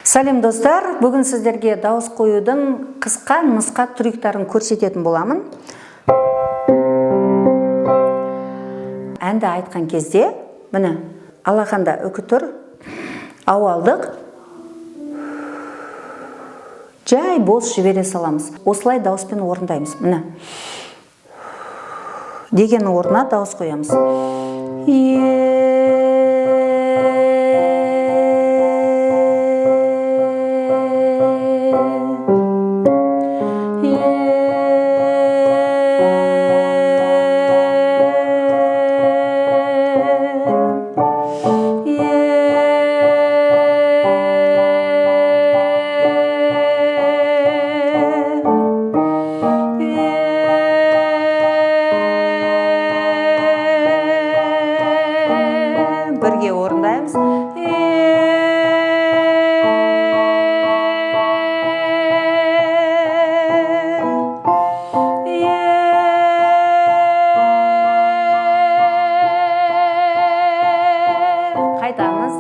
Сәлем достар, бүгін сіздерге дауыс қоюдың қысқа нұсқа трюктарын көрсететін боламын. Әнді айтқан кезде, міне, алақанда үкі тұр, ауалдық, жай бос жібере саламыз. Осылай дауыспен орындаймыз. Міне. Деген орнына дауыс қоямыз. Бірге орындаймыз. Қайтамыз.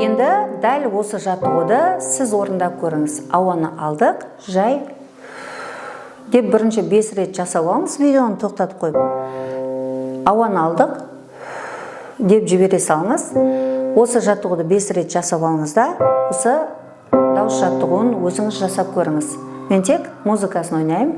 Енді дәл осы жаттығуды сіз орындап көріңіз. Ауаны алдық, жай деп бірінші 5 рет жасап алыңыз, видеоны тоқтатып қойып. Ауаны алдық деп жібере салыңыз. Осы жаттығуды 5 рет жасап алыңыз да, осы дауыс жаттығуын өзіңіз жасап көріңіз. Мен тек музыкасын ойнайым.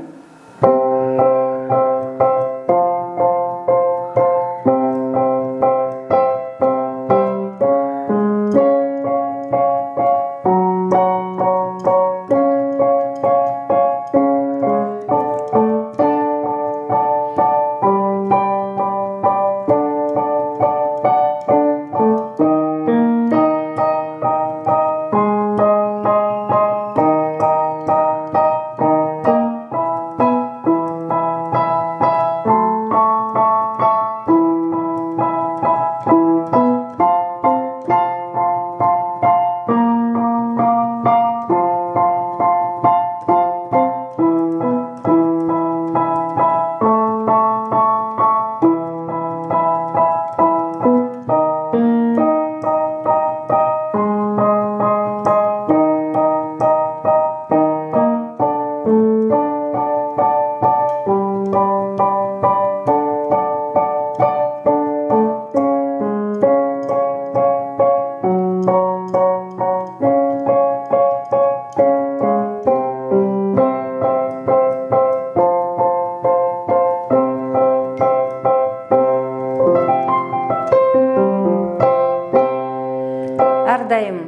Әрдайым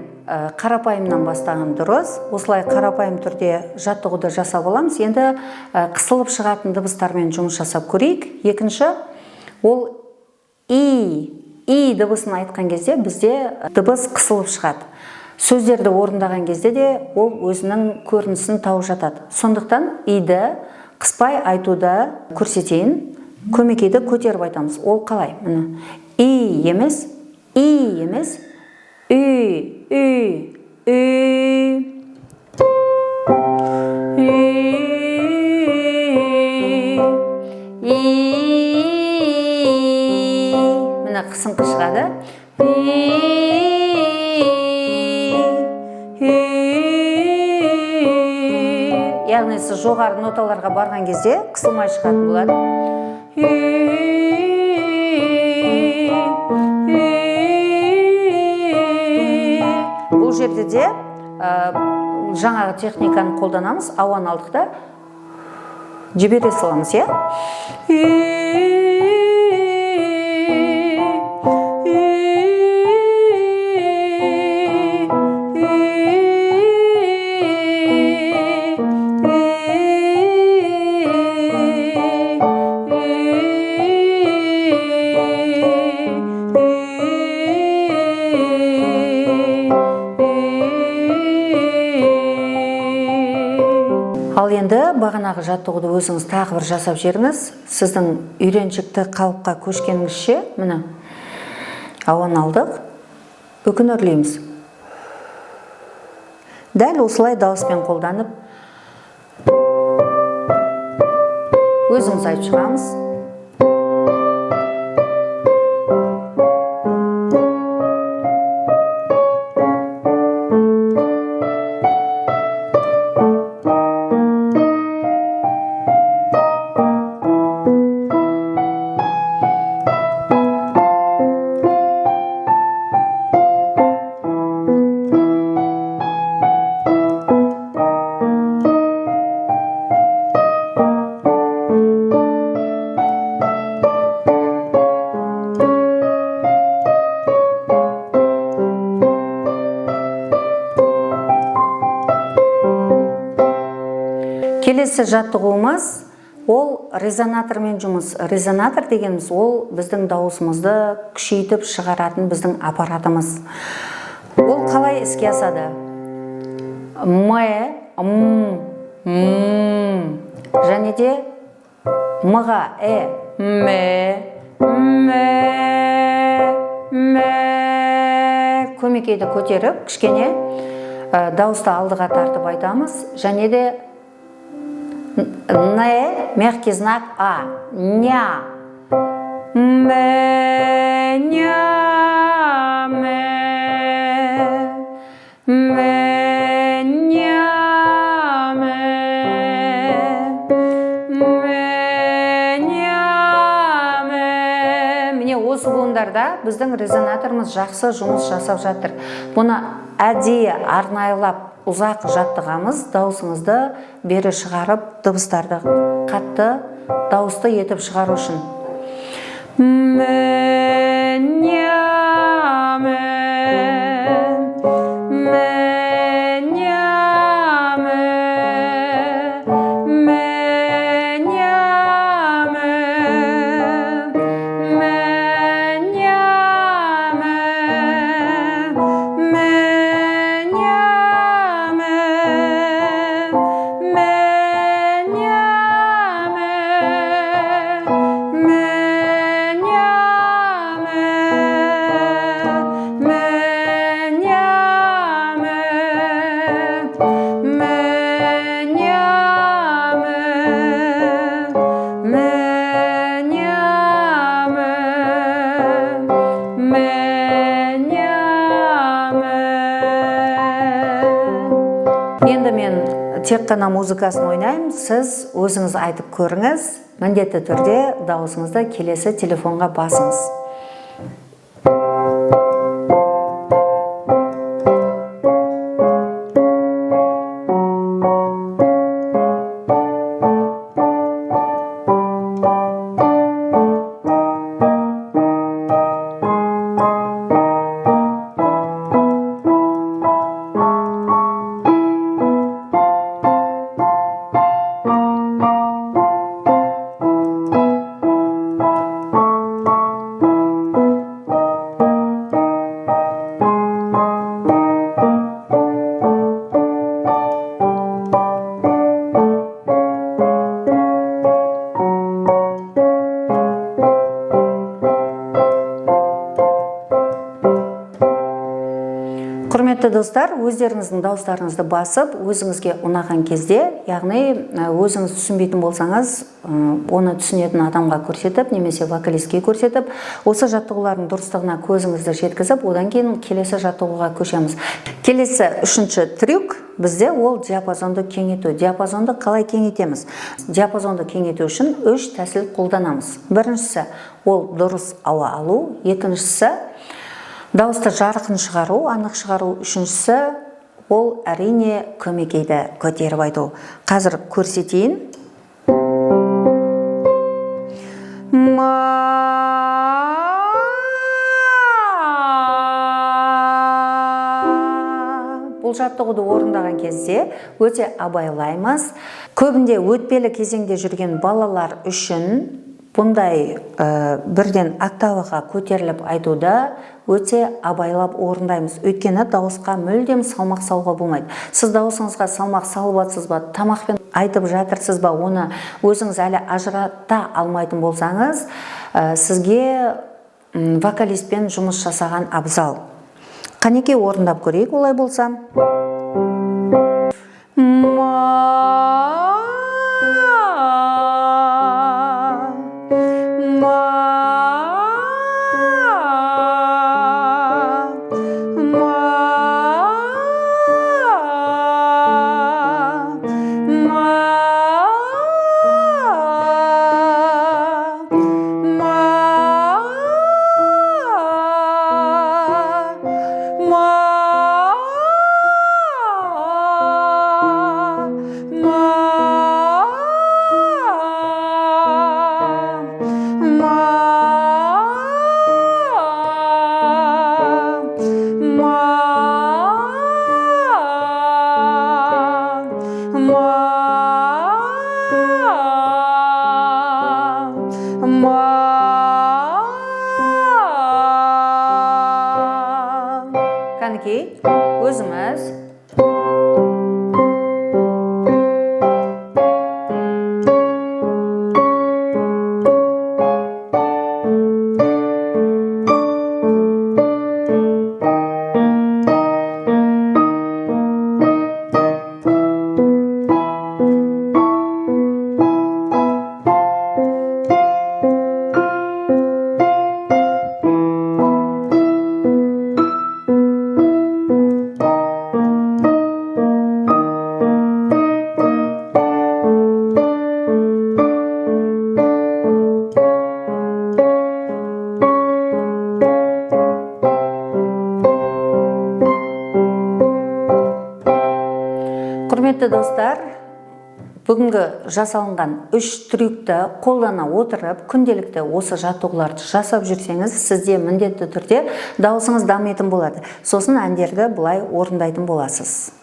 қарапайымнан бастаған дұрыс. Осылай қарапайым түрде жаттығуды жасап аламыз. Енді қысылып шығатын дыбыстармен жұмыс жасап көрейік. Екінші, ол и дыбысын айтқан кезде бізде дыбыс қысылып шығады. Сөздерді орындаған кезде де ол өзінің көрінісін тауып жатады. Сондықтан иді қыспай айтуды көрсетейін. Көмекейді көтеріп айтамыз. Ол қалай? Міне. И емес, Міне қысыңқы шығады. Яғни сіз жоғары ноталарға барған кезде қысылмай шығатын болады. Бұл жерде де жаңағы техниканы қолданамыз. Ауаны алдықта жібере саламыз, е? жаттығуды өзіңіз тағы бір жасап жеріңіз. Сіздің үйреншікті қалыпқа көшкеніңізше, міне, ауаны алдық, өкін өрлейміз. Дәл осылай дауыспен қолданып, өзіңіз айтып шығамыз. Келесі жаттығуымыз ол резонатормен жұмыс. Резонатор дегеніміз ол біздің дауысымызды күшейтіп шығаратын біздің аппаратымыз. Ол қалай іске асады? Және де мға көмекейді көтеріп, кішкене дауысты алдыға тартып айтамыз. Және де мягкий знак А. Ня. Ня. Міне осы буындарда біздің резонаторымыз жақсы жұмыс жасап жатыр. Бұны әдейі арнайлап ұзақ жаттығамыз, дауысыңызды бері шығарып, дыбыстарды қатты, дауысты етіп шығару үшін. Енді мен тек қана музыкасын ойнаймын, сіз өзіңіз айтып көріңіз, міндетті түрде дауысыңызды келесі телефонға басыңыз. Құрметті достар, өздеріңіздің дауыстарыңызды басып, өзіңізге ұнаған кезде, яғни өзіңіз түсінбейтін болсаңыз, оны түсінетін адамға көрсетіп, немесе вокалистке көрсетіп, осы жаттығулардың дұрыстығына көзіңізді жеткізіп, одан кейін келесі жаттығуға көшеміз. Келесі үшінші трюк бізде ол диапазонды кеңейту. Диапазонды қалай кеңейтеміз? Диапазонды кеңейту үшін үш тәсіл қолданамыз. Біріншісі ол дұрыс ауа алу, екіншісі дауысты жарқын шығару, анық шығару, үшіншісі ол әрине көмекейді көтеріп айту. Қазір көрсетейін. Бұл жаттығуды орындаған кезде өте абайлаймыз. Көбінде өтпелі кезеңде жүрген балалар үшін бұндай бірден октаваға көтеріліп айтуда өте абайлап орындаймыз. Өйткені дауысқа мүлдем салмақ салуға болмайды. Сіз дауысыңызға салмақ салып жатсыз ба, тамақпен айтып жатырсыз ба, оны өзіңіз әлі ажырата алмайтын болсаңыз, сізге вокалистпен жұмыс жасаған абзал. Қанекей орындап көрейік олай болса. Қанекей, өзіміз Құрметті достар, бүгінгі жасалынған 3 трюкті қолдана отырып, күнделікті осы жаттығуларды жасап жүрсеңіз, сізде міндетті түрде дауысыңыз дамитын болады. Сосын әндерді бұлай орындайтын боласыз.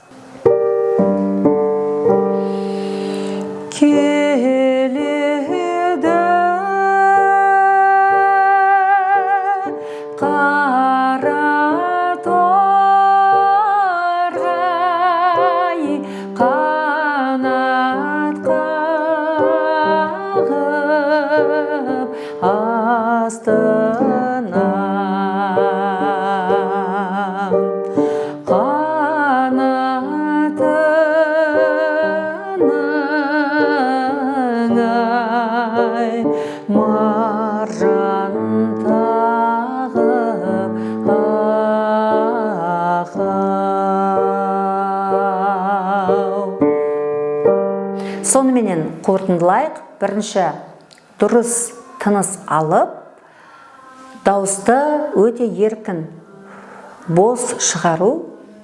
Сонымен қорытындылайық. Бірінші, дұрыс тыныс алып, дауысты өте еркін бос шығару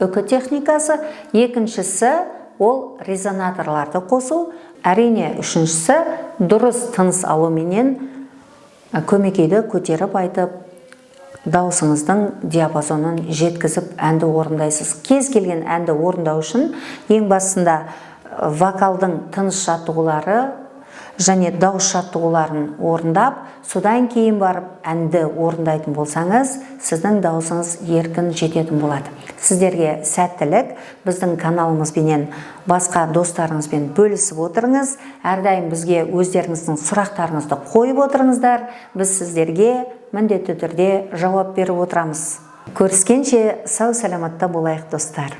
үкі техникасы. Екіншісі, ол резонаторларды қосу. Әрине, үшіншісі, дұрыс тыныс алуменен көмекейді көтеріп айтып, дауысыңыздың диапазонын жеткізіп әнді орындайсыз. Кез келген әнді орындау үшін ең басында вокалдың тыныс жаттығулары және дауыс жаттығуларын орындап, содан кейін барып әнді орындайтын болсаңыз, сіздің дауысыңыз еркін жететін болады. Сіздерге сәттілік. Біздің каналымызбенен басқа достарыңызбен бөлісіп отырыңыз. Әрдайым бізге өздеріңіздің сұрақтарыңызды қойып отырыңыздар. Біз сіздерге міндетті түрде жауап беріп отырамыз. Көріскенше сау саламатта болайық достар.